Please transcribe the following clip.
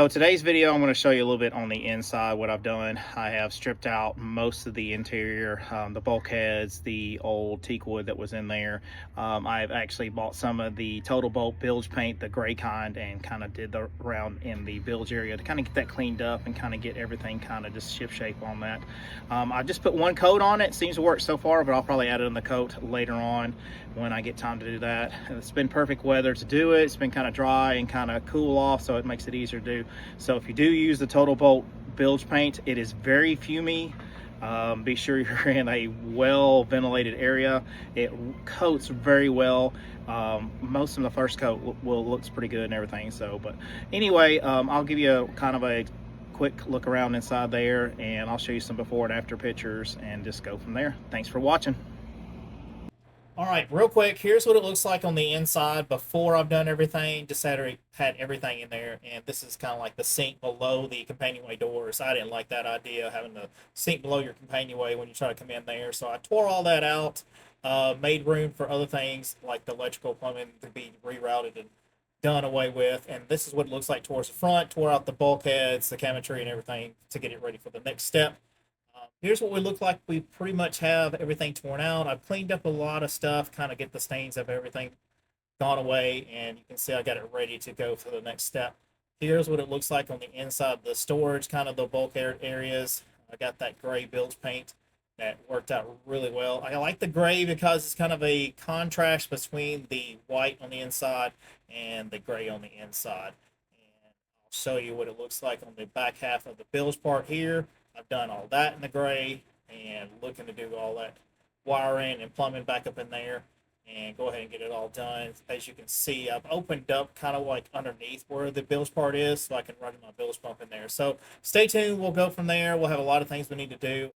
So today's video, I'm going to show you a little bit on the inside what I've done. I have stripped out most of the interior, the bulkheads, the old teak wood that was in there. I've actually bought some of the Totalboat bilge paint, the gray kind, and kind of did the round in the bilge area to kind of get that cleaned up and kind of get everything kind of just ship shape on that. I just put one coat on it. Seems to work so far, but I'll probably add another coat later on when I get time to do that. It's been perfect weather to do it. It's been kind of dry and kind of cool off, so it makes it easier to do. So if you do use the Totalboat bilge paint, it is very fumy. Be sure you're in a well ventilated area. It coats very well. Most of the first coat looks pretty good and everything. So, but anyway, I'll give you kind of a quick look around inside there, and I'll show you some before and after pictures and just go from there. Thanks for watching. All right, real quick, here's what it looks like on the inside before I've done everything. Just had everything in there, and this is kind of like the sink below the companionway doors. I didn't like that idea, having the sink below your companionway when you try to come in there. So I tore all that out, made room for other things like the electrical plumbing to be rerouted and done away with. And this is what it looks like towards the front. Tore out the bulkheads, the cabinetry, and everything to get it ready for the next step. Here's what we look like. We pretty much have everything torn out. I've cleaned up a lot of stuff, kind of get the stains of everything gone away, and you can see I got it ready to go for the next step. Here's what it looks like on the inside of the storage, kind of the bulkhead areas. I got that gray bilge paint that worked out really well. I like the gray because it's kind of a contrast between the white on the inside and the gray on the inside. And I'll show you what it looks like on the back half of the bilge part here. I've done all that in the gray and looking to do all that wiring and plumbing back up in there and go ahead and get it all done. As you can see, I've opened up kind of like underneath where the bilge part is so I can run my bilge pump in there. So stay tuned. We'll go from there. We'll have a lot of things we need to do.